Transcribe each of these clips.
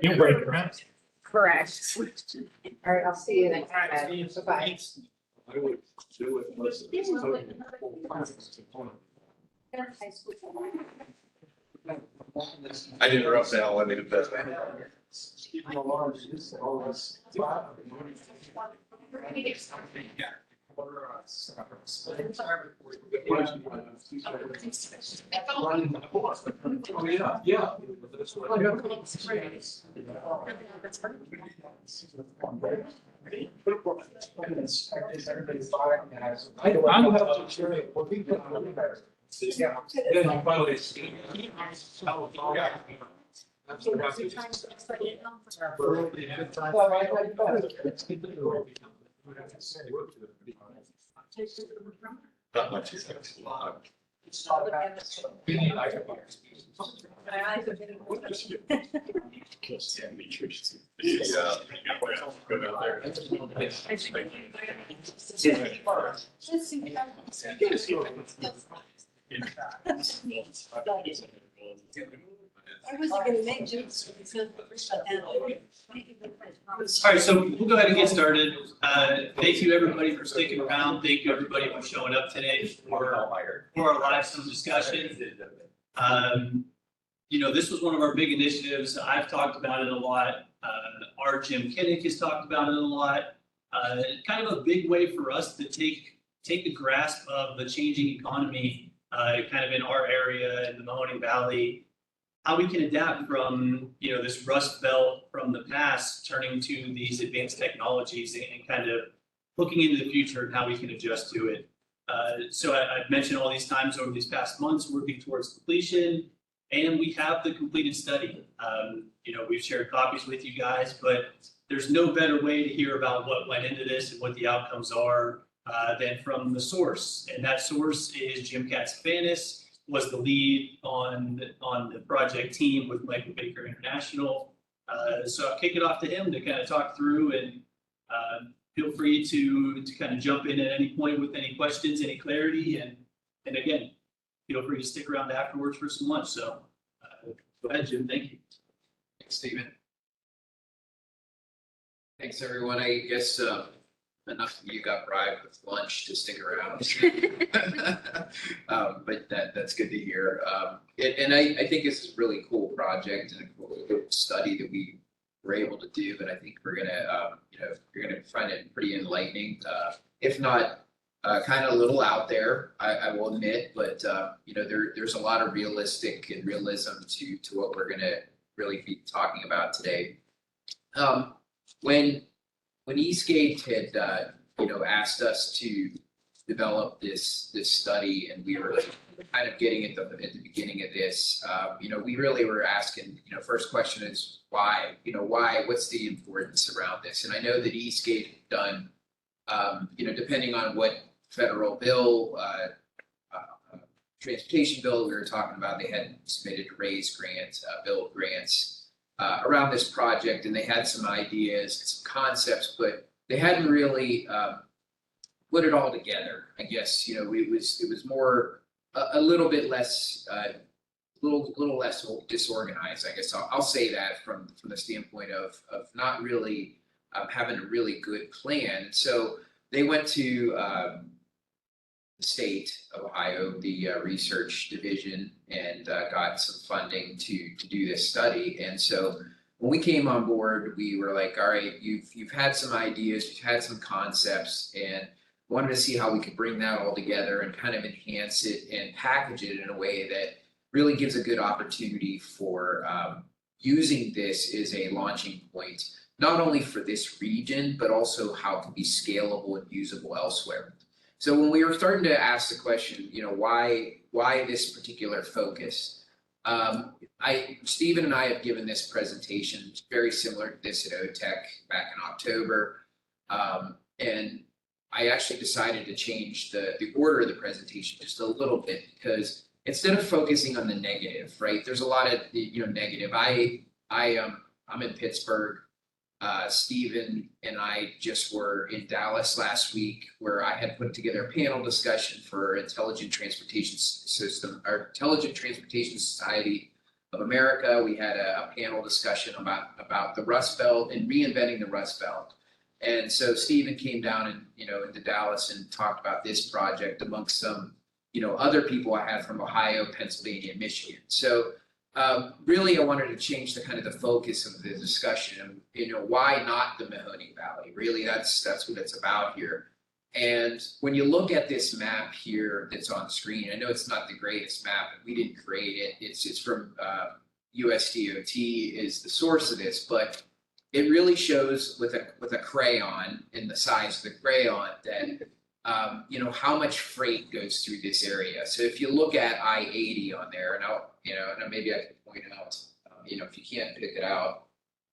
You break your hands. Correct. All right, I'll see you next time. Bye-bye. I would do it unless it's I didn't interrupt Al, I made it best. Yeah. I'm gonna have to share it. Yeah. Then I finally. Not much, it's a lot. Yeah. Go down there. I was gonna make jokes because. All right, so we'll go ahead and get started. Thank you, everybody, for sticking around. Thank you, everybody, for showing up today for our live Zoom discussion. You know, this was one of our big initiatives. I've talked about it a lot. Our Jim Kinnick has talked about it a lot. Kind of a big way for us to take a grasp of the changing economy, kind of in our area in the Mahoning Valley, how we can adapt from, you know, this rust belt from the past, turning to these advanced technologies and kind of looking into the future and how we can adjust to it. So I've mentioned all these times over these past months, working towards completion, and we have the completed study. You know, we've shared copies with you guys, but there's no better way to hear about what went into this and what the outcomes are than from the source. And that source is Jim Katsafanis, was the lead on the project team with Michael Baker International. So I'll kick it off to him to kind of talk through, and feel free to kind of jump in at any point with any questions, any clarity, and again, feel free to stick around afterwards for some lunch. So go ahead, Jim. Thank you. Thanks, Stephen. Thanks, everyone. I guess enough of you got bribed with lunch to stick around. But that's good to hear. And I think this is a really cool project and a cool study that we were able to do. And I think we're gonna, you know, you're gonna find it pretty enlightening, if not kind of a little out there, I will admit. But you know, there's a lot of realistic and realism to what we're gonna really be talking about today. When Eastgate had you know, asked us to develop this study, and we were kind of getting at the beginning of this, you know, we really were asking, you know, first question is why? You know, why? What's the importance around this? And I know that Eastgate had done, you know, depending on what federal bill, transportation bill we were talking about, they had submitted to raise grants, build grants around this project, and they had some ideas, some concepts, but they hadn't really put it all together. I guess, you know, it was more a little bit less, little less disorganized. I guess I'll say that from the standpoint of not really having a really good plan. So they went to the state of Ohio, the research division, and got some funding to do this study. And so when we came on board, we were like, all right, you've had some ideas, you've had some concepts, and wanted to see how we could bring that all together and kind of enhance it and package it in a way that really gives a good opportunity for using this as a launching point, not only for this region, but also how it can be scalable and usable elsewhere. So when we were starting to ask the question, you know, why this particular focus? Stephen and I have given this presentation very similar to this at OTEC back in October. And I actually decided to change the order of the presentation just a little bit, because instead of focusing on the negative, right? There's a lot of, you know, negative. I'm in Pittsburgh. Stephen and I just were in Dallas last week, where I had put together a panel discussion for Intelligent Transportation Society of America. We had a panel discussion about the Rust Belt and reinventing the Rust Belt. And so Stephen came down and, into Dallas and talked about this project amongst some, other people I had from Ohio, Pennsylvania, and Michigan. So really, I wanted to change the kind of the focus of the discussion. Why not the Mahoning Valley? Really, that's what it's about here. And when you look at this map here that's on screen, I know it's not the greatest map, and we didn't create it. It's from USDOT is the source of this, but it really shows with a crayon in the size of the crayon that how much freight goes through this area. So if you look at I-80 on there, and and maybe I can point out, if you can't pick it out,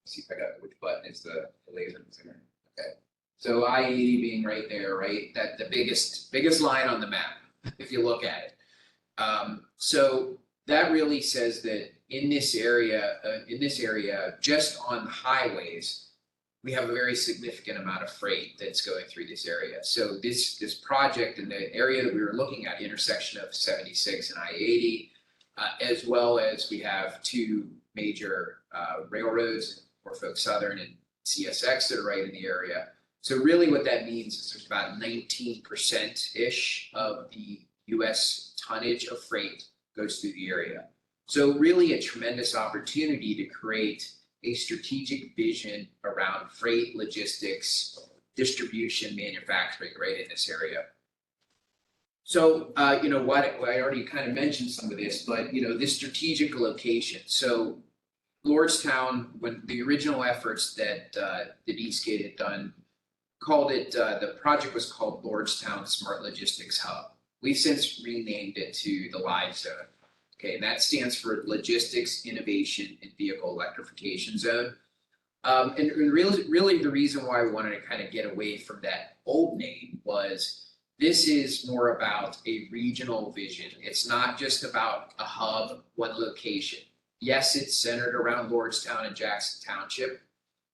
see if I got which button is the laser there. Okay. So I-80 being right there, right? That the biggest line on the map, if you look at it. So that really says that in this area, just on the highways, we have a very significant amount of freight that's going through this area. So this project in the area that we were looking at, intersection of 76 and I-80, as well as we have two major railroads, Norfolk Southern and CSX that are right in the area. So really what that means is there's about 19%-ish of the US tonnage of freight goes through the area. So really a tremendous opportunity to create a strategic vision around freight, logistics, distribution, manufacturing right in this area. So, I already kind of mentioned some of this, but, this strategic location. So Lordstown, when the original efforts that Eastgate had done, the project was called Lordstown Smart Logistics Hub. We've since renamed it to the Live Zone. Okay, and that stands for Logistics, Innovation, and Vehicle Electrification Zone. And really the reason why we wanted to kind of get away from that old name was this is more about a regional vision. It's not just about a hub, one location. Yes, it's centered around Lordstown and Jackson Township,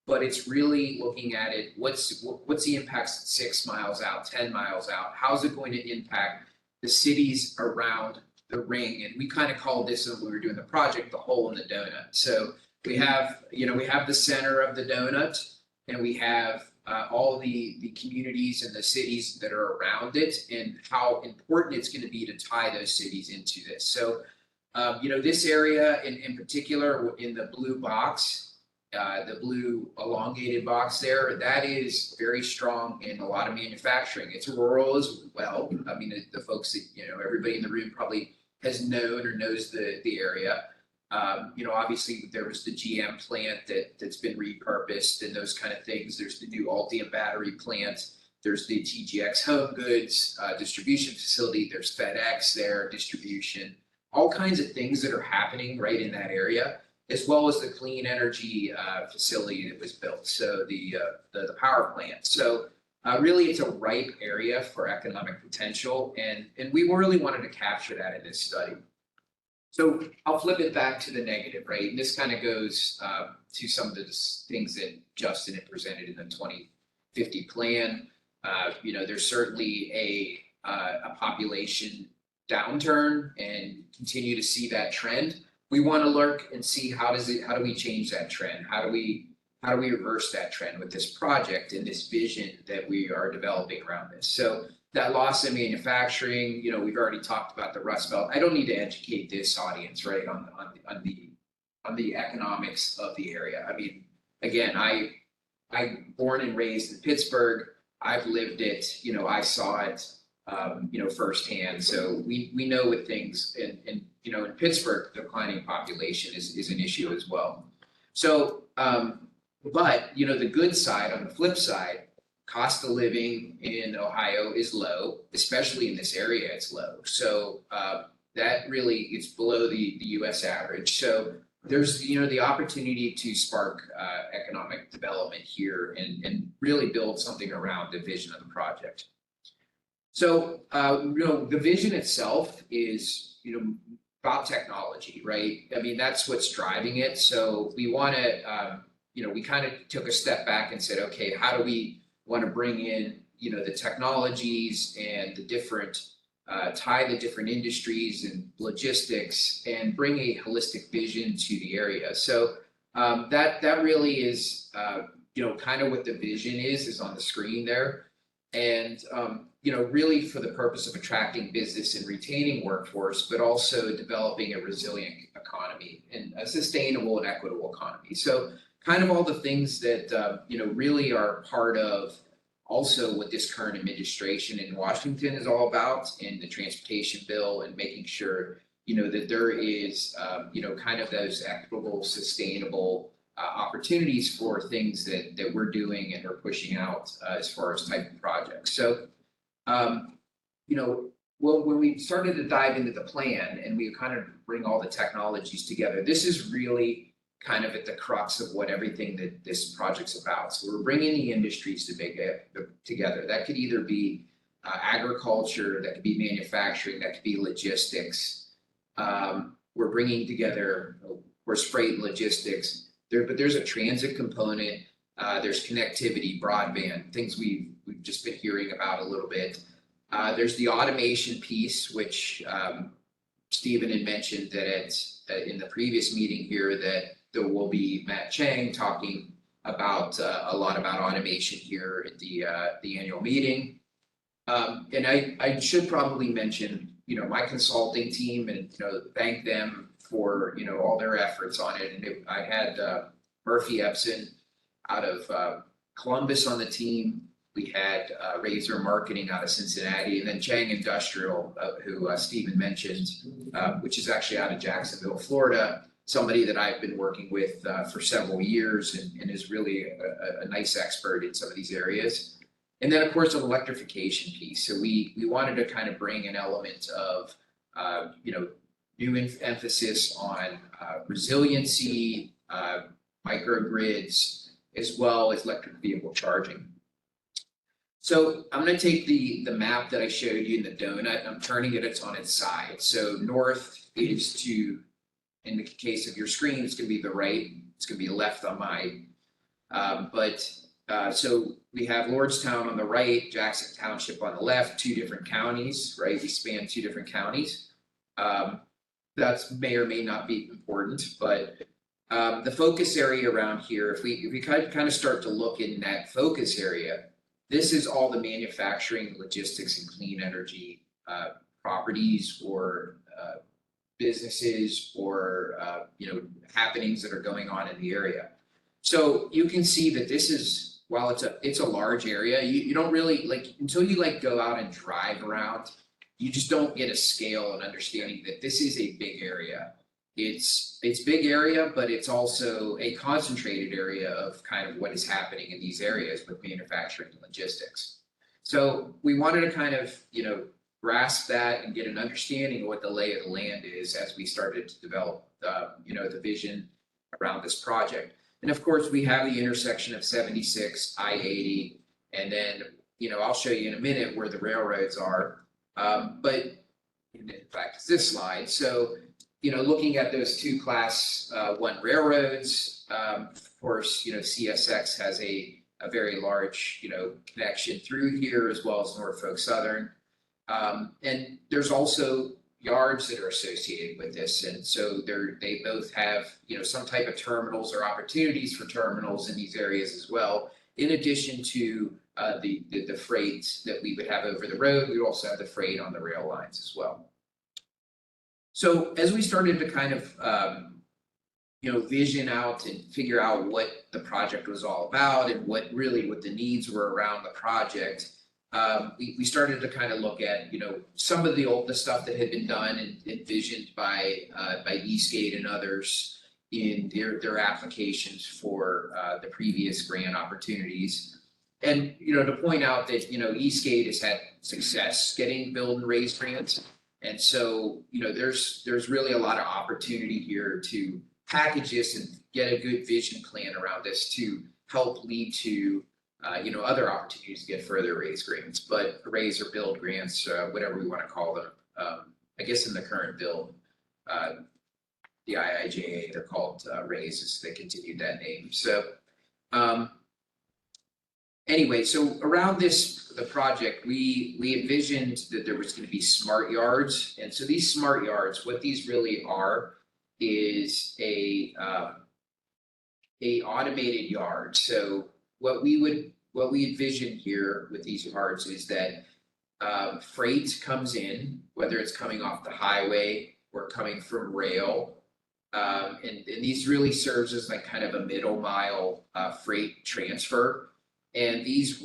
but it's really looking at it, what's the impacts 6 miles out, 10 miles out? How's it going to impact the cities around the ring? And we kind of called this when we were doing the project, the hole in the donut. So we have the center of the donut, and we have all the communities and the cities that are around it, and how important it's going to be to tie those cities into this. So, this area in particular, in the blue box, the blue elongated box there, that is very strong in a lot of manufacturing. It's rural as well. I mean, the folks that, everybody in the room probably has known or knows the area. Obviously there was the GM plant that's been repurposed and those kind of things. There's the new Ultium battery plant. There's the TGX Home Goods distribution facility. There's FedEx there, distribution, all kinds of things that are happening right in that area, as well as the clean energy facility that was built. So the power plant. So really it's a ripe area for economic potential, and we really wanted to capture that in this study. So I'll flip it back to the negative, right? And this kind of goes to some of the things that Justin had presented in the 2050 plan. There's certainly a population downturn, and continue to see that trend. We want to look and see how do we change that trend? How do we reverse that trend with this project and this vision that we are developing around this? So that loss in manufacturing, we've already talked about the Rust Belt. I don't need to educate this audience, right, on the economics of the area. I mean, again, I born and raised in Pittsburgh. I've lived it. I saw it, firsthand. So we know what things in Pittsburgh, declining population is an issue as well. So, but the good side, on the flip side, cost of living in Ohio is low, especially in this area, it's low. So that really, it's below the US average. So there's, the opportunity to spark economic development here and really build something around the vision of the project. So, the vision itself is, about technology, right? I mean, that's what's driving it. So we want to, we kind of took a step back and said, okay, how do we want to bring in, the technologies and the different tie the different industries and logistics and bring a holistic vision to the area. So that really is, kind of what the vision is on the screen there. And, really for the purpose of attracting business and retaining workforce, but also developing a resilient economy and a sustainable and equitable economy. So kind of all the things that, really are part of also what this current administration in Washington is all about in the transportation bill and making sure, that there is, kind of those equitable, sustainable opportunities for things that we're doing and we're pushing out as far as type of projects. So, well, when we started to dive into the plan and we kind of bring all the technologies together, this is really kind of at the crux of what everything that this project's about. So we're bringing the industries together. That could either be agriculture, that could be manufacturing, that could be logistics. We're bringing together, of course, freight and logistics. But there's a transit component. There's connectivity, broadband, things we've just been hearing about a little bit. There's the automation piece, which Stephen had mentioned that in the previous meeting here that there will be Matt Chang talking about a lot about automation here at the annual meeting. And I should probably mention, my consulting team and, thank them for, all their efforts on it. And I had Murphy Epson out of Columbus on the team. We had Razor Marketing out of Cincinnati, and then Chang Industrial, who Stephen mentioned, which is actually out of Jacksonville, Florida. Somebody that I've been working with for several years and is really a nice expert in some of these areas. And then, of course, an electrification piece. So we wanted to kind of bring an element of, new emphasis on resiliency, microgrids, as well as electric vehicle charging. So I'm going to take the map that I showed you in the donut. I'm turning it on its side. So north is to, in the case of your screen, it's going to be the right. It's going to be left on mine. So we have Lordstown on the right, Jackson Township on the left, two different counties, right? We span two different counties. That may or may not be important, but the focus area around here, if we kind of start to look in that focus area, this is all the manufacturing, logistics, and clean energy properties or businesses or happenings that are going on in the area. So you can see that this is, while it's a large area, you don't really until you go out and drive around, you just don't get a scale and understanding that this is a big area. It's big area, but it's also a concentrated area of kind of what is happening in these areas with manufacturing and logistics. So we wanted to kind of, grasp that and get an understanding of what the lay of the land is as we started to develop, the vision around this project. And of course, we have the intersection of 76, I-80, and then, I'll show you in a minute where the railroads are. But in fact, it's this slide. So, looking at those two class 1 railroads, of course, CSX has a very large, connection through here as well as Norfolk Southern. And there's also yards that are associated with this. And so they both have, some type of terminals or opportunities for terminals in these areas as well. In addition to the freight that we would have over the road, we also have the freight on the rail lines as well. So as we started to kind of, vision out and figure out what the project was all about and what the needs were around the project, we started to kind of look at, some of the stuff that had been done and envisioned by Eastgate and others in their applications for the previous grant opportunities. And, to point out that, Eastgate has had success getting build and raise grants. And so, there's really a lot of opportunity here to package this and get a good vision plan around this to help lead to, other opportunities to get further raise grants, but raise or build grants, whatever we want to call them. I guess in the current bill, the IIJA, they're called raises. They continued that name. So, anyway, so around the project, we envisioned that there was gonna be smart yards. And so these smart yards, what these really are is a automated yard. So what we envision here with these yards is that freight comes in, whether it's coming off the highway or coming from rail. And these really serves as like kind of a middle mile freight transfer. And these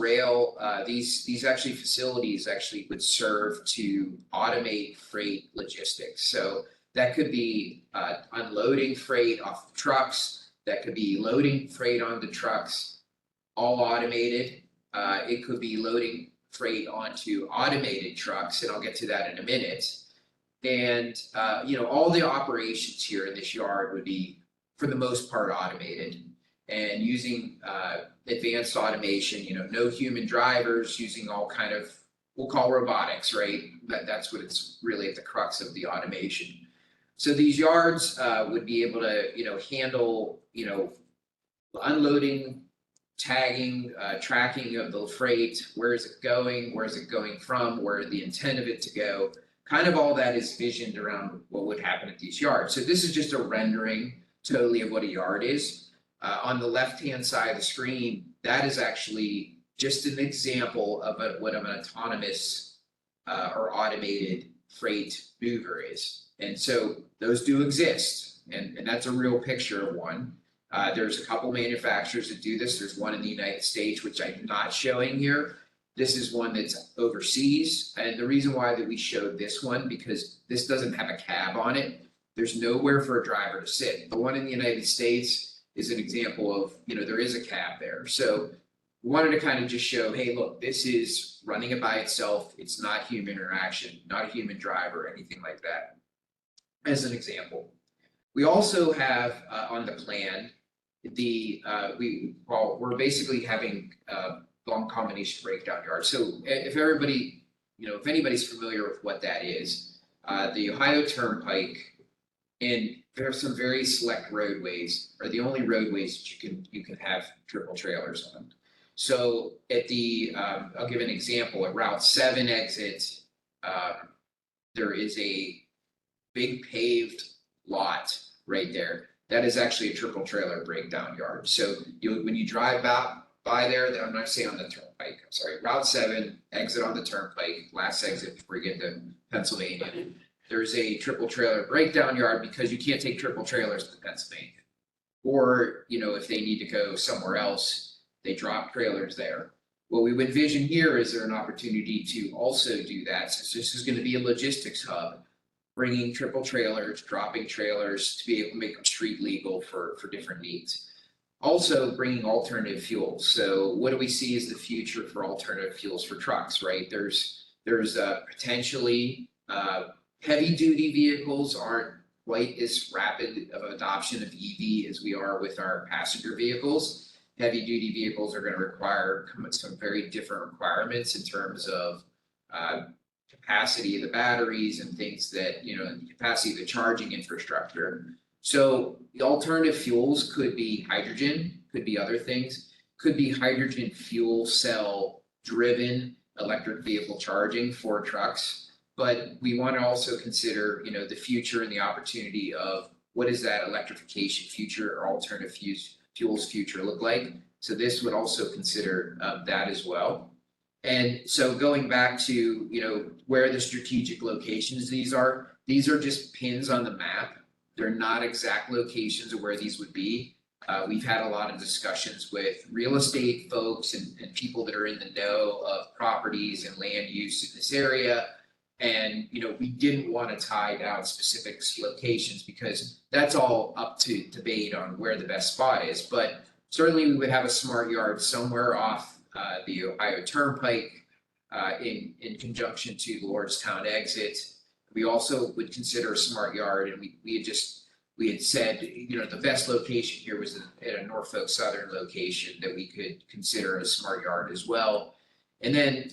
these actually facilities actually would serve to automate freight logistics. So that could be unloading freight off of trucks, that could be loading freight onto trucks, all automated. It could be loading freight onto automated trucks, and I'll get to that in a minute. And all the operations here in this yard would be, for the most part, automated and using advanced automation. No human drivers, using all kind of, we'll call robotics, right? That's what it's really at the crux of the automation. So these yards would be able to handle unloading, tagging, tracking of the freight. Where is it going? Where is it going from? Where the intent of it to go? Kind of all that is visioned around what would happen at these yards. So this is just a rendering totally of what a yard is. On the left-hand side of the screen, that is actually just an example of what an autonomous or automated freight mover is. And so those do exist, and that's a real picture of one. There's a couple manufacturers that do this. There's one in the United States, which I'm not showing here. This is one that's overseas, and the reason why that we showed this one, because this doesn't have a cab on it. There's nowhere for a driver to sit. The one in the United States is an example of, there is a cab there. So we wanted to kind of just show, hey, look, this is running it by itself. It's not human interaction, not a human driver, anything like that, as an example. We also have on the plan, we're basically having long combination breakdown yards. So if anybody's familiar with what that is, the Ohio Turnpike, and there are some very select roadways, are the only roadways that you can have triple trailers on. So at I'll give an example, at Route 7 exit, there is a big paved lot right there. That is actually a triple trailer breakdown yard. So when you drive by there, I'm not saying on the turnpike, I'm sorry, Route 7, exit on the turnpike, last exit before you get to Pennsylvania. There's a triple trailer breakdown yard because you can't take triple trailers to Pennsylvania. Or, if they need to go somewhere else, they drop trailers there. What we would envision here is there an opportunity to also do that, since this is going to be a logistics hub, bringing triple trailers, dropping trailers to be able to make them street legal for different needs. Also bringing alternative fuels. So what do we see as the future for alternative fuels for trucks, right? There's potentially heavy duty vehicles aren't quite as rapid of adoption of EV as we are with our passenger vehicles. Heavy duty vehicles are going to require some very different requirements in terms of capacity of the batteries and things that, the capacity of the charging infrastructure. So the alternative fuels could be hydrogen, could be other things, could be hydrogen fuel cell driven electric vehicle charging for trucks. But we want to also consider, the future and the opportunity of what does that electrification future or alternative fuels future look like. So this would also consider that as well. And so going back to, where the strategic locations these are just pins on the map. They're not exact locations of where these would be. We've had a lot of discussions with real estate folks and people that are in the know of properties and land use in this area. And, we didn't want to tie down specific locations because that's all up to debate on where the best spot is. But certainly we would have a smart yard somewhere off the Ohio Turnpike in conjunction to the Lordstown exit. We also would consider a smart yard, and we had said, the best location here was at a Norfolk Southern location that we could consider a smart yard as well. And then,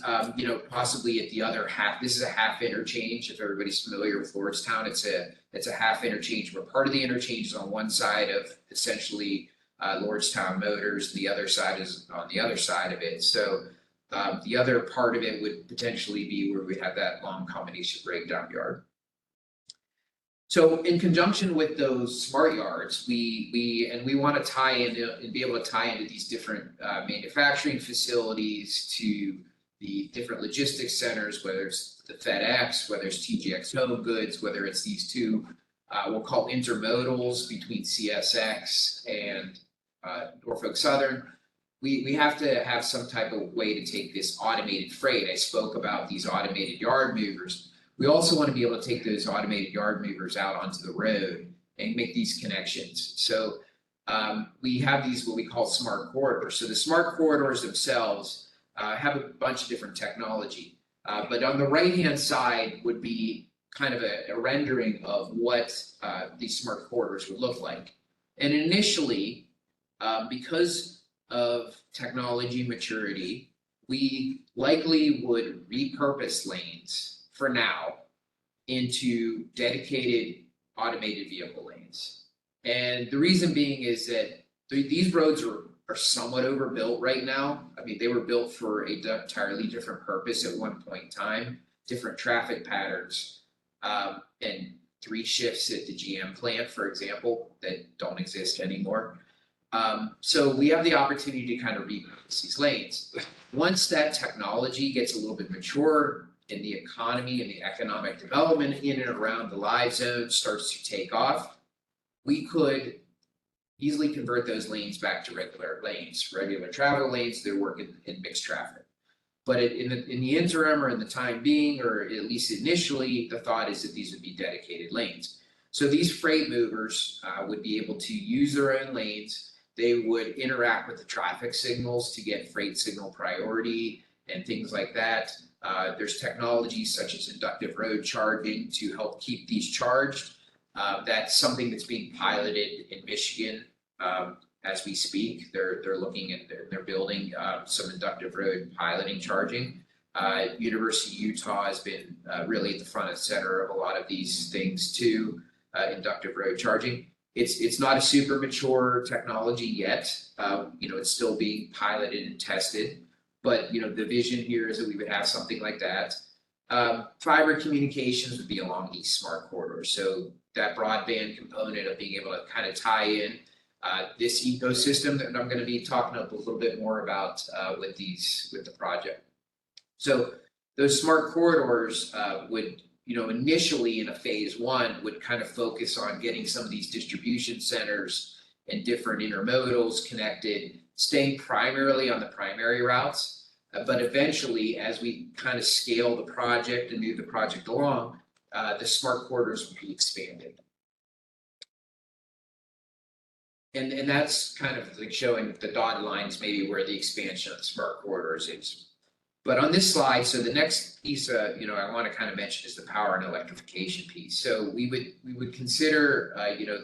possibly at the other half, this is a half interchange. If everybody's familiar with Lordstown, it's a half interchange, where part of the interchange is on one side of essentially Lordstown Motors, the other side is on the other side of it. So the other part of it would potentially be where we have that long combination breakdown yard. So in conjunction with those smart yards, we want to tie into and be able to tie into these different manufacturing facilities, to the different logistics centers, whether it's the FedEx, whether it's TJX Home Goods, whether it's these two we'll call intermodals between CSX and Norfolk Southern. We have to have some type of way to take this automated freight. I spoke about these automated yard movers. We also want to be able to take those automated yard movers out onto the road and make these connections. So we have these what we call smart corridors. So the smart corridors themselves have a bunch of different technology. But on the right-hand side would be kind of a rendering of what these smart corridors would look like. And initially, because of technology maturity, we likely would repurpose lanes for now into dedicated automated vehicle lanes. And the reason being is that these roads are somewhat overbuilt right now. I mean, they were built for an entirely different purpose at one point in time, different traffic patterns, and 3 shifts at the GM plant, for example, that don't exist anymore. So we have the opportunity to kind of repurpose these lanes. Once that technology gets a little bit mature and the economy and the economic development in and around the live zone starts to take off, we could easily convert those lanes back to regular lanes, regular travel lanes that work in mixed traffic. But in the interim, or in the time being, or at least initially, the thought is that these would be dedicated lanes. So these freight movers would be able to use their own lanes. They would interact with the traffic signals to get freight signal priority and things like that. There's technologies such as inductive road charging to help keep these charged. That's something that's being piloted in Michigan as we speak. They're looking at they're building some inductive road piloting charging. University of Utah has been really at the front and center of a lot of these things too. Inductive road charging. It's not a super mature technology yet. It's still being piloted and tested. But the vision here is that we would have something like that. Fiber communications would be along these smart corridors. So that broadband component of being able to kind of tie in this ecosystem that I'm going to be talking a little bit more about with the project. So those smart corridors would, initially in a phase 1 would kind of focus on getting some of these distribution centers and different intermodals connected, staying primarily on the primary routes. But eventually, as we kind of scale the project and move the project along, the smart corridors will be expanded. And that's kind of like showing the dotted lines, maybe where the expansion of the smart corridors is. But on this slide, so the next piece, I want to kind of mention is the power and electrification piece. So we would consider,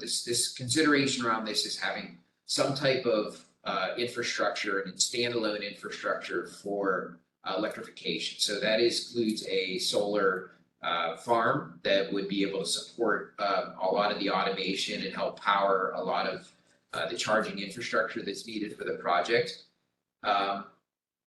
this consideration around this is having some type of infrastructure and standalone infrastructure for electrification. So that includes a solar farm that would be able to support a lot of the automation and help power a lot of the charging infrastructure that's needed for the project.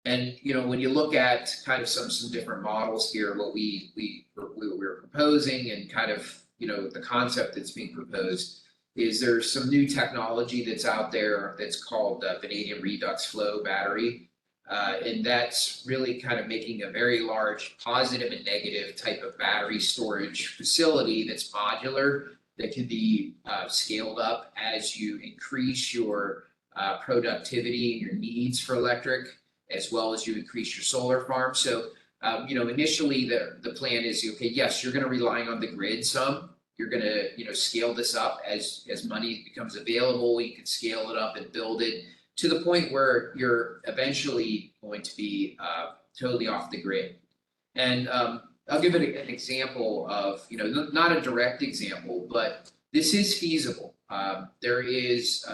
And when you look at kind of some different models here, what we're proposing and kind of the concept that's being proposed is there's some new technology that's out there that's called vanadium redox flow battery. And that's really kind of making a very large positive and negative type of battery storage facility that's modular, that can be scaled up as you increase your productivity and your needs for electric, as well as you increase your solar farm. So, initially the plan is, okay, yes, you're going to rely on the grid some. You're going to, scale this up as money becomes available. You can scale it up and build it to the point where you're eventually going to be totally off the grid. And I'll give it an example of, not a direct example, but this is feasible. There's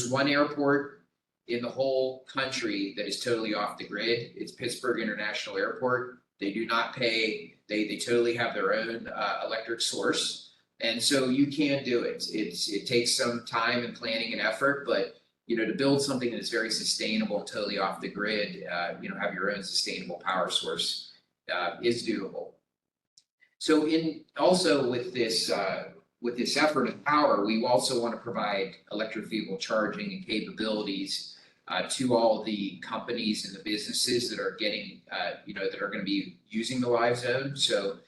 one airport in the whole country that is totally off the grid. It's Pittsburgh International Airport. They do not pay. They totally have their own electric source, And so you can do it. It takes some time and planning and effort, but to build something that's very sustainable and totally off the grid, have your own sustainable power source, is doable. So also with this effort of power, we also want to provide electric vehicle charging and capabilities to all the companies and the businesses that are getting, that are going to be using the Live Zone. So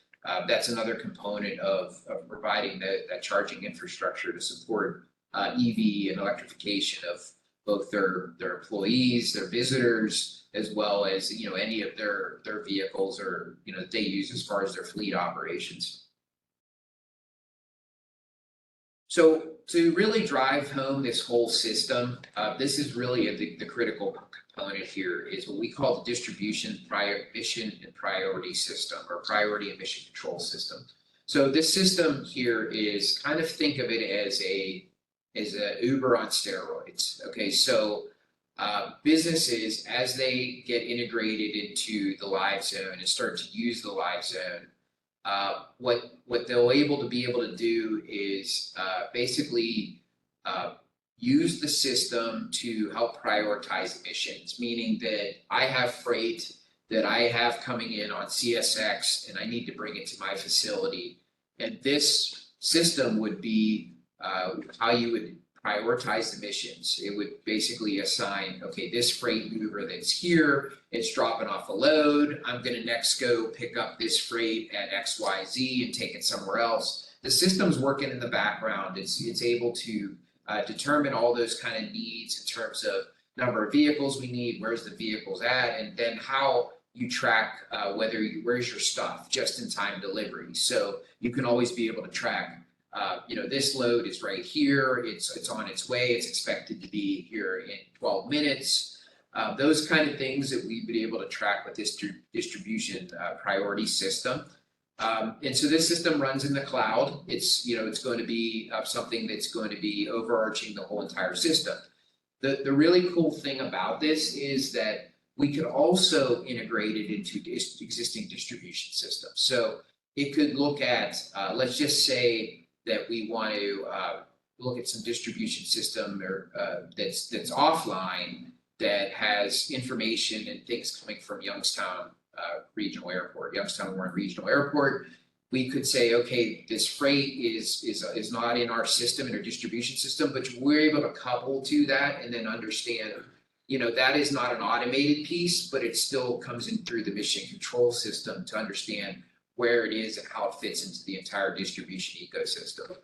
that's another component of providing that charging infrastructure to support EV and electrification of both their employees, their visitors, as well as any of their vehicles or that they use as far as their fleet operations. So to really drive home this whole system, this is really the critical component here is what we call the distribution mission and priority system, or priority and mission control system. So this system here is kind of, think of it as a Uber on steroids. Okay, so businesses, as they get integrated into the Live Zone and start to use the Live Zone, what they'll be able to do is basically use the system to help prioritize emissions, meaning that I have freight that I have coming in on CSX and I need to bring it to my facility. And this system would be how you would prioritize emissions. It would basically assign, okay, this freight mover that's here, it's dropping off a load. I'm going to next go pick up this freight at XYZ and take it somewhere else. The system's working in the background. It's able to determine all those kind of needs in terms of number of vehicles we need, where's the vehicles at, and then how you track where's your stuff, just in time delivery. So you can always be able to track this load is right here, it's on its way, it's expected to be here in 12 minutes. Those kind of things that we've been able to track with this distribution priority system. And so this system runs in the cloud. It's going to be something that's going to be overarching the whole entire system. The really cool thing about this is that we could also integrate it into existing distribution systems. So it could look at, let's just say that we want to look at some distribution system that's offline that has information and things coming from Youngstown Regional Airport, Youngstown Warren Regional Airport. We could say, okay, this freight is not in our system, in our distribution system, but we're able to couple to that and then understand, that is not an automated piece, but it still comes in through the mission control system to understand where it is and how it fits into the entire distribution ecosystem.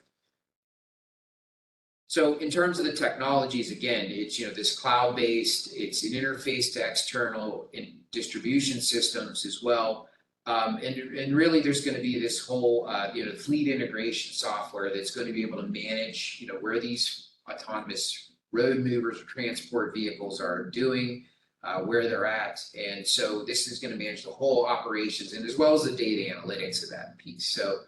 So in terms of the technologies, again, it's this cloud-based, it's an interface to external distribution systems as well. And really there's going to be this whole fleet integration software that's going to be able to manage where these autonomous road movers or transport vehicles are doing, where they're at. And so this is going to manage the whole operations and as well as the data analytics of that piece. So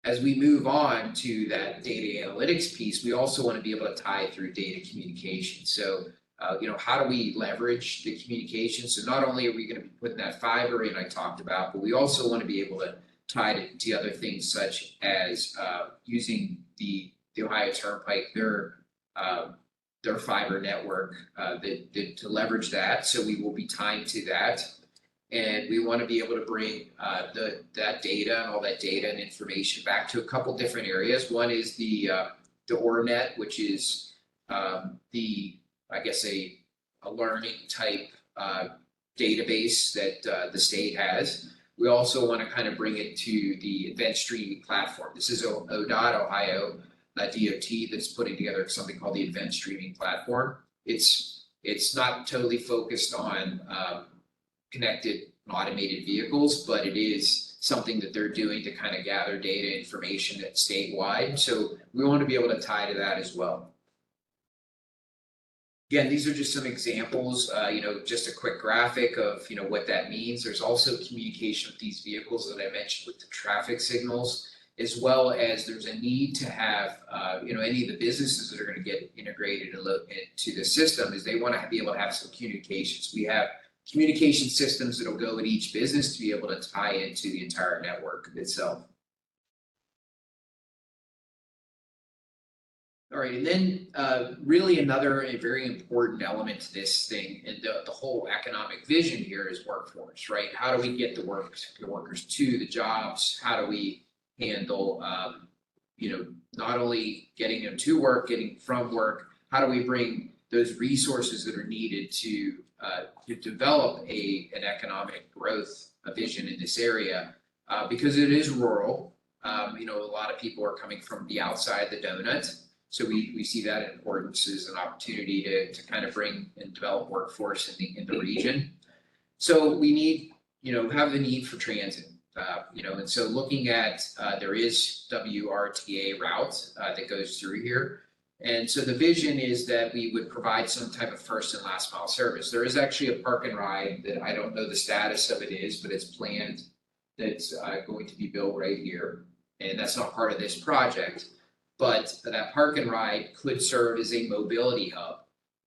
as we move on to that data analytics piece, we also want to be able to tie through data communication. So how do we leverage the communication? So not only are we going to be putting that fiber in I talked about, but we also want to be able to tie it to other things such as using the Ohio Turnpike, their fiber network to leverage that. So we will be tying to that. And we want to be able to bring that data and all that data and information back to a couple different areas. One is the ORNet, which is I guess a learning type database that the state has. We also want to kind of bring it to the event streaming platform. This is ODOT, Ohio DOT, that's putting together something called the event streaming platform. It's not totally focused on connected and automated vehicles, but it is something that they're doing to kind of gather data information that's statewide. So we want to be able to tie to that as well. Again, these are just some examples, just a quick graphic of, what that means. There's also communication with these vehicles that I mentioned with the traffic signals, as well as there's a need to have, any of the businesses that are going to get integrated into the system is they want to be able to have some communications. We have communication systems that'll go with each business to be able to tie into the entire network itself. All right, and then really another a very important element to this thing and the whole economic vision here is workforce, right? How do we get the workers to the jobs? How do we handle not only getting them to work, getting from work, how do we bring those resources that are needed to develop an economic growth vision in this area? Because it is rural, a lot of people are coming from the outside the donut. So we see that importance as an opportunity to kind of bring and develop workforce in the region. So we need, have the need for transit, and so looking at, there is WRTA route that goes through here. And so the vision is that we would provide some type of first and last mile service. There is actually a park and ride that I don't know the status of it is, but it's planned that's going to be built right here. And that's not part of this project. But that park and ride could serve as a mobility hub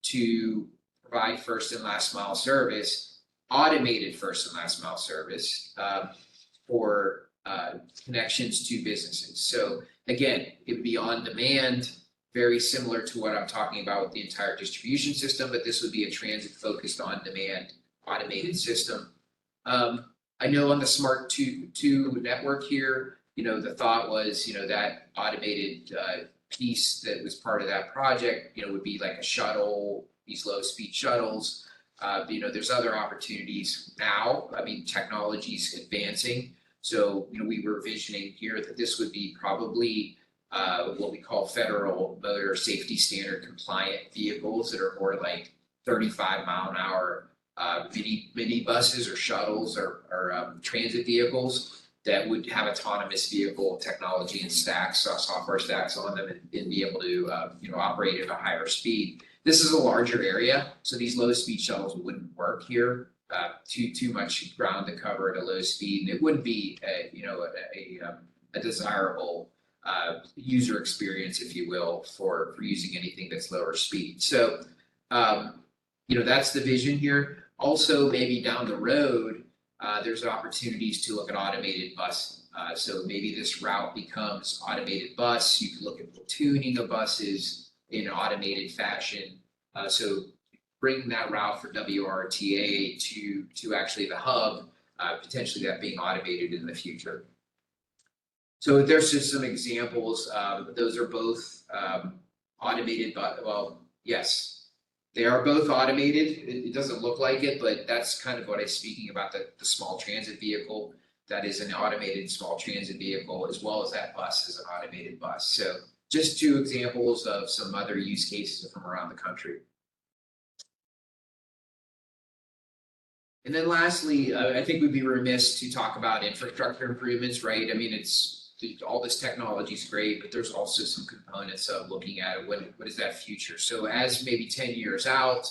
to provide first and last mile service, automated first and last mile service for connections to businesses. So again, it would be on demand, very similar to what I'm talking about with the entire distribution system, but this would be a transit focused on demand automated system. I know on the Smart 2 network here, the thought was, that automated piece that was part of that project, would be like a shuttle, these low speed shuttles. There's other opportunities now. I mean, technology's advancing. So, we were visioning here that this would be probably what we call federal motor safety standard compliant vehicles that are more like 35-mile-an-hour mini buses or shuttles or transit vehicles that would have autonomous vehicle technology and stacks, software stacks on them and be able to operate at a higher speed. This is a larger area, so these low speed shuttles wouldn't work here. Too much ground to cover at a low speed, and it wouldn't be a desirable user experience, if you will, for using anything that's lower speed. So that's the vision here. Also, maybe down the road, there's opportunities to look at automated bus. So maybe this route becomes automated bus. You can look at platooning of buses in an automated fashion. So bringing that route for WRTA to actually the hub, potentially that being automated in the future. So there's just some examples. Those are both automated, but yes. They are both automated. It doesn't look like it, but that's kind of what I'm speaking about, the small transit vehicle. That is an automated small transit vehicle, as well as that bus is an automated bus. So just two examples of some other use cases from around the country. And then lastly, I think we'd be remiss to talk about infrastructure improvements, right? I mean, all this technology is great, but there's also some components of looking at what is that future. So as maybe 10 years out,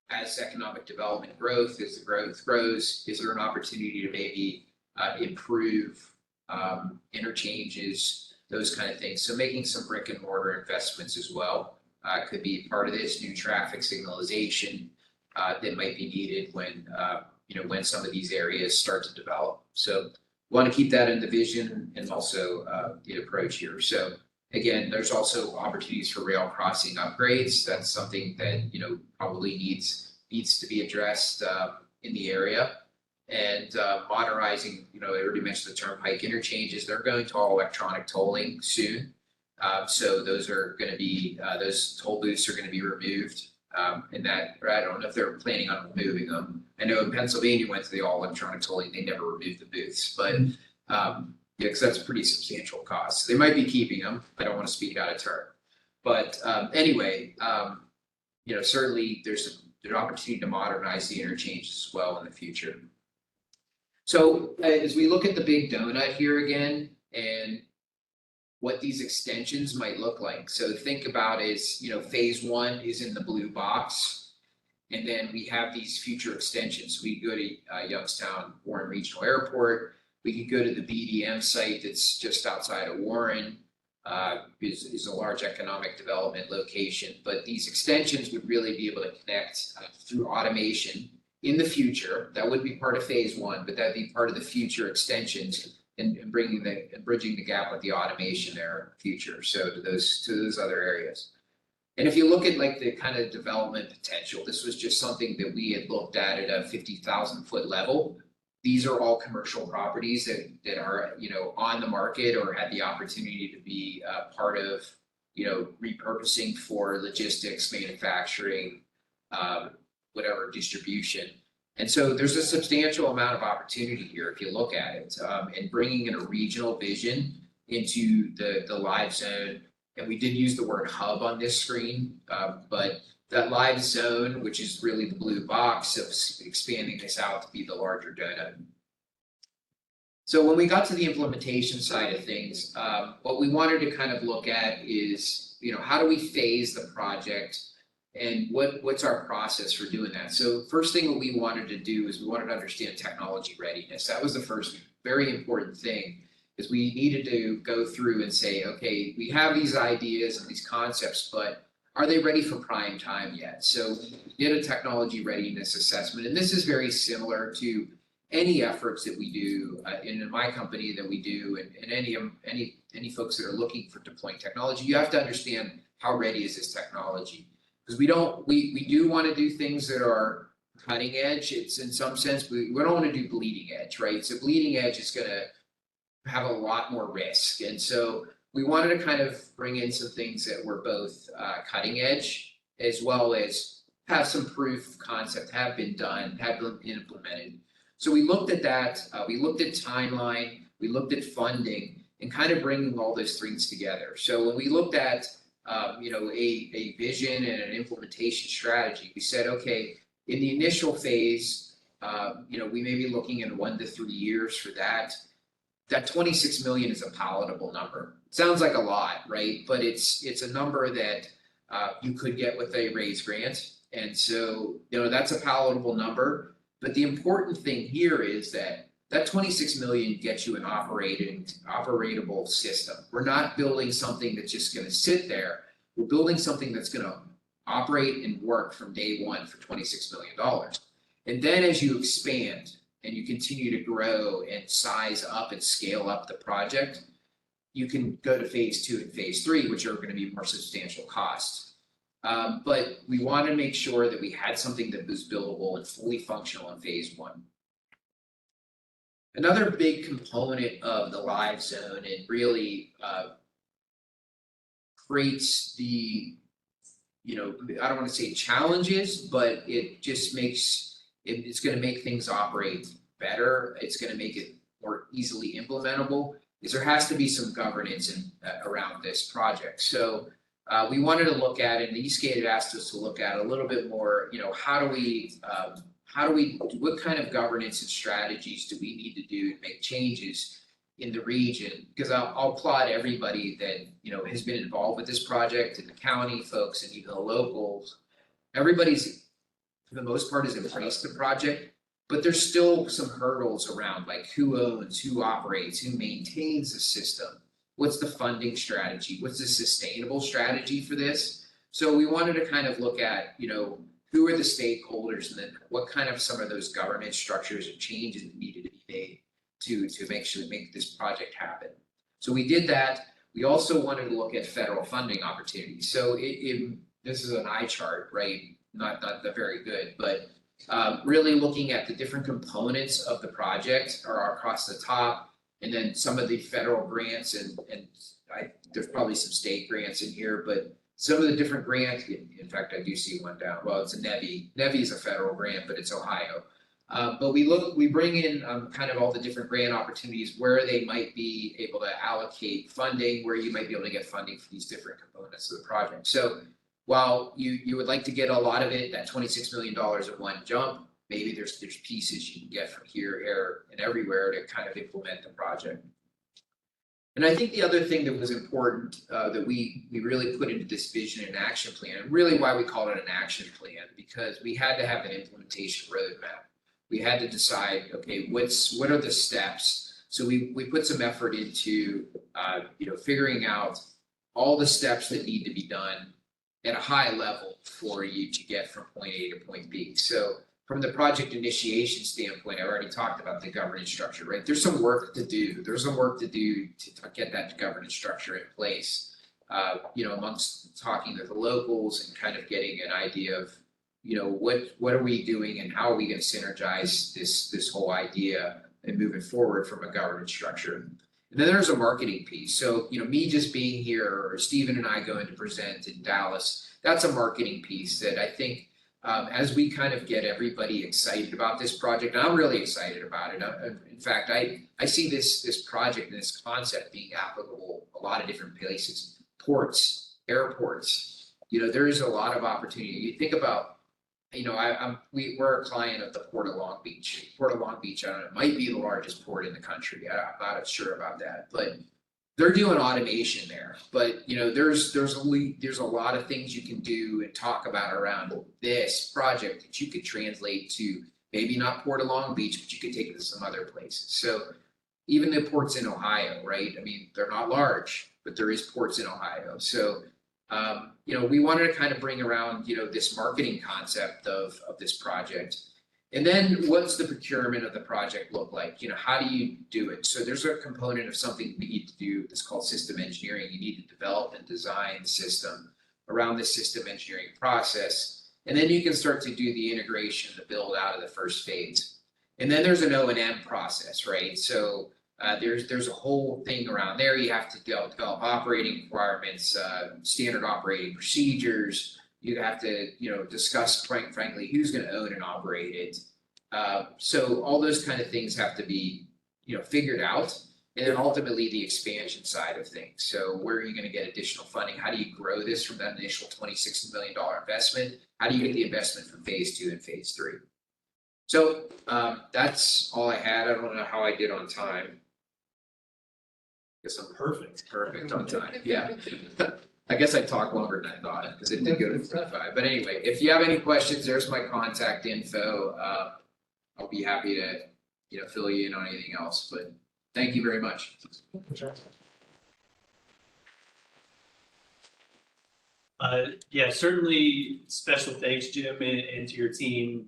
as economic development growth, as the growth grows, is there an opportunity to maybe improve interchanges, those kind of things? So making some brick and mortar investments as well could be part of this. New traffic signalization that might be needed when some of these areas start to develop. So want to keep that in the vision and also the approach here. So again, there's also opportunities for rail crossing upgrades. That's something that probably needs to be addressed in the area. And modernizing, I already mentioned the turnpike interchanges. They're going to all electronic tolling soon. So those are going to be those toll booths are going to be removed. And that, or I don't know if they're planning on removing them. I know in Pennsylvania went to the all electronic tolling, they never removed the booths, but because that's a pretty substantial cost. They might be keeping them. I don't want to speak out of turn, but anyway, certainly there's an opportunity to modernize the interchanges as well in the future. So as we look at the big donut here again, and what these extensions might look like. So think about is, phase one is in the blue box. And then we have these future extensions. We go to Youngstown Warren Regional Airport. We could go to the BDM site that's just outside of Warren, is a large economic development location. But these extensions would really be able to connect through automation in the future. That would be part of phase one, but that'd be part of the future extensions and bridging the gap with the automation there in the future, so to those other areas. And if you look at like the kind of development potential, this was just something that we had looked at a 50,000 foot level. These are all commercial properties that are, you know, on the market or had the opportunity to be part of, you know, repurposing for logistics, manufacturing, whatever, distribution. And so there's a substantial amount of opportunity here if you look at it, and bringing in a regional vision into the live zone. And we did use the word hub on this screen, but that live zone, which is really the blue box, of expanding this out to be the larger donut. So when we got to the implementation side of things, what we wanted to kind of look at is, you know, how do we phase the project and what's our process for doing that? So first thing that we wanted to do is we wanted to understand technology readiness. That was the first very important thing, is we needed to go through and say, okay, we have these ideas and these concepts, but are they ready for prime time yet? So we did a technology readiness assessment, and this is very similar to any efforts that we do in my company that we do, and any folks that are looking for deploying technology. You have to understand how ready is this technology, because we do want to do things that are cutting edge. It's in some sense we don't want to do bleeding edge, right? So bleeding edge is going to have a lot more risk, and so we wanted to kind of bring in some things that were both cutting edge as well as have some proof of concept, have been done, have been implemented. So we looked at that, we looked at timeline, we looked at funding, and kind of bringing all those things together. So when we looked at you know, a vision and an implementation strategy, we said, okay, in the initial phase, you know, we may be looking in 1 to 3 years for that. That 26 million is a palatable number. Sounds like a lot, right? But it's a number that you could get with a raise grant. And so, you know, that's a palatable number. But the important thing here is that 26 million gets you an operatable system. We're not building something that's just going to sit there. We're building something that's going to operate and work from day one for $26 million. And then as you expand and you continue to grow and size up and scale up the project, you can go to phase 2 and phase 3, which are going to be more substantial costs. But we want to make sure that we had something that was buildable and fully functional in phase 1. Another big component of the live zone, and really creates the, you know, I don't want to say challenges, but it just makes it's going to make things operate better. It's going to make it more easily implementable. Is there has to be some governance around this project. So we wanted to look at it, and Eastgate had asked us to look at a little bit more, you know, what kind of governance and strategies do we need to do to make changes in the region? Because I'll applaud everybody that, you know, has been involved with this project, and the county folks and even the locals. Everybody's, for the most part, has embraced the project, but there's still some hurdles around, like who owns, who operates, who maintains the system. What's the funding strategy? What's the sustainable strategy for this? So we wanted to kind of look at, you know, who are the stakeholders, and then what kind of some of those governance structures and changes that needed to be made to make this project happen. So we did that. We also wanted to look at federal funding opportunities. So this is an eye chart, right? Not very good, but really looking at the different components of the project are across the top. And then some of the federal grants and there's probably some state grants in here, but some of the different grants, in fact, I do see one down. Well, it's a NEVI. NEVI is a federal grant, but it's Ohio. But we bring in kind of all the different grant opportunities where they might be able to allocate funding, where you might be able to get funding for these different components of the project. So while you would like to get a lot of it, that $26 million at one jump, maybe there's pieces you can get from here, and everywhere to kind of implement the project. And I think the other thing that was important that we really put into this vision and action plan, and really why we called it an action plan, because we had to have an implementation roadmap. We had to decide, okay, what are the steps? So we put some effort into you know, figuring out all the steps that need to be done at a high level for you to get from point A to point B. So from the project initiation standpoint, I already talked about the governance structure, right? There's some work to do. There's some work to do to get that governance structure in place. Amongst talking with the locals and kind of getting an idea of, what are we doing and how are we going to synergize this whole idea and moving forward from a governance structure. And then there's a marketing piece. So, me just being here or Stephen and I going to present in Dallas, that's a marketing piece that I think as we kind of get everybody excited about this project, and I'm really excited about it. In fact, I see this project and this concept being applicable a lot of different places, ports, airports. There is a lot of opportunity. You think about, we're a client of the Port of Long Beach. Port of Long Beach, I don't know, might be the largest port in the country. I'm not sure about that, but they're doing automation there. But there's a lot of things you can do and talk about around this project that you could translate to maybe not Port of Long Beach, but you could take it to some other places. So even the ports in Ohio, right? I mean, they're not large, but there is ports in Ohio. So we wanted to kind of bring around, this marketing concept of this project. And then what's the procurement of the project look like? How do you do it? So there's a component of something we need to do that's called system engineering. You need to develop and design the system around the system engineering process. And then you can start to do the integration, the build out of the first phase. And then there's an O&M process, right? So there's a whole thing around there. You have to develop operating requirements, standard operating procedures. You have to, discuss, frankly, who's going to own and operate it. So all those kind of things have to be, figured out. And then ultimately the expansion side of things. So where are you going to get additional funding? How do you grow this from that initial $26 million investment? How do you get the investment from phase 2 and phase 3? So that's all I had. I don't know how I did on time. Guess I'm perfect on time. Yeah. I guess I talked longer than I thought because it did go to 45. But anyway, if you have any questions, there's my contact info. I'll be happy to, fill you in on anything else. But thank you very much. Certainly special thanks, Jim, and to your team.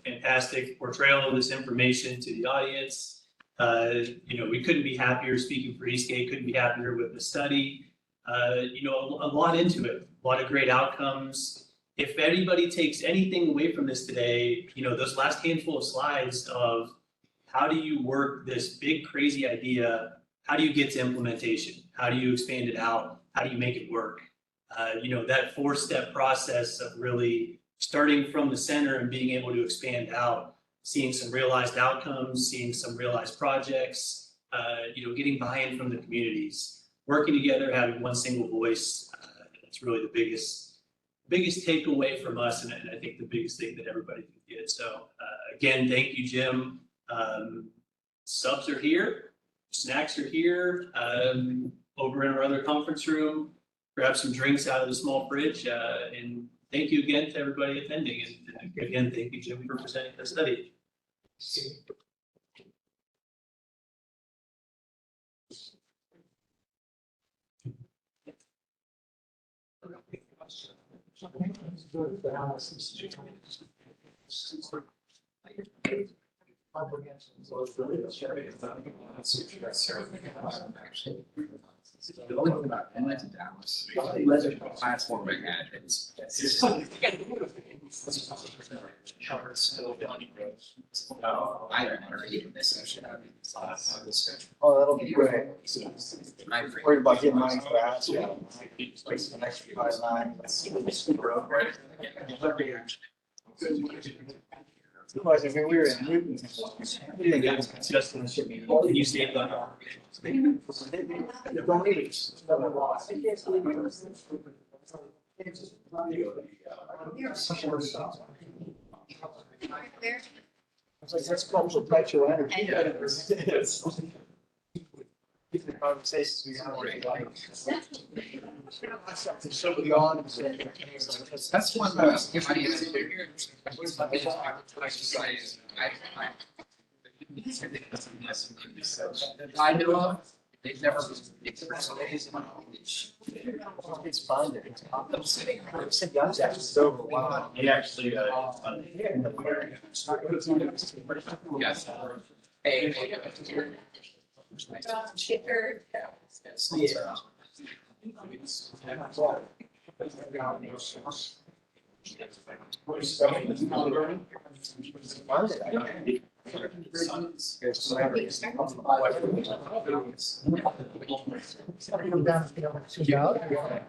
Fantastic portrayal of this information to the audience. We couldn't be happier speaking for Eastgate, couldn't be happier with the study. A lot into it, a lot of great outcomes. If anybody takes anything away from this today, those last handful of slides of how do you work this big, crazy idea? How do you get to implementation? How do you expand it out? How do you make it work? That 4-step process of really starting from the center and being able to expand out, seeing some realized outcomes, seeing some realized projects, getting buy-in from the communities, working together, having one single voice. That's really the biggest takeaway from us, and I think the biggest thing that everybody can get. So again, thank you, Jim. Subs are here, snacks are here, over in our other conference room. Grab some drinks out of the small fridge, and thank you again to everybody attending. And again, thank you, Jim, for presenting the study. The only thing about I went to Dallas, the platform I had, I already this session. Oh, that'll be great. I'm free. Worried about getting mine fast. Yeah. The next 5 9. Otherwise, if we were in Newton. We didn't get it. Just you stay on. Don't need it. It's like, that's called perpetual energy. The conversations we have. So beyond. That's one that I know of. They've never. It's fun. It's so wow. He actually, Yes. Hey.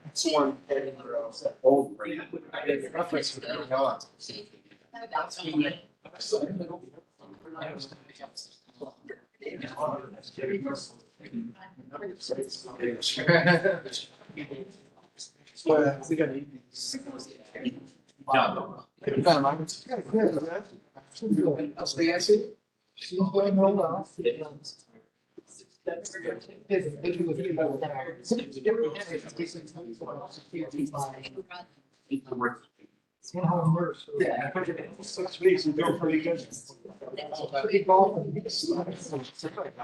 It's one old brand. Reference to going on. We got Yeah. 6 weeks and doing pretty good.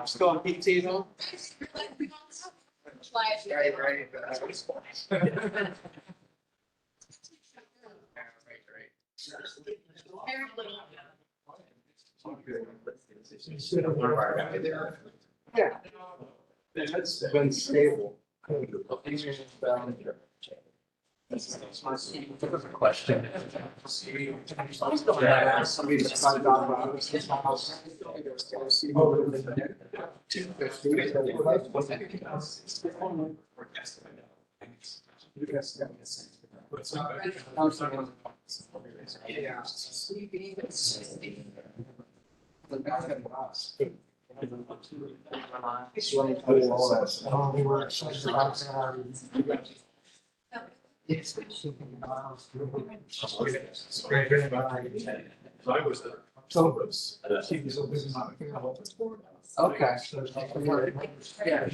Still on PT though? Yeah. It's been stable. Question. Somebody that's tried about his house. Okay. Yeah.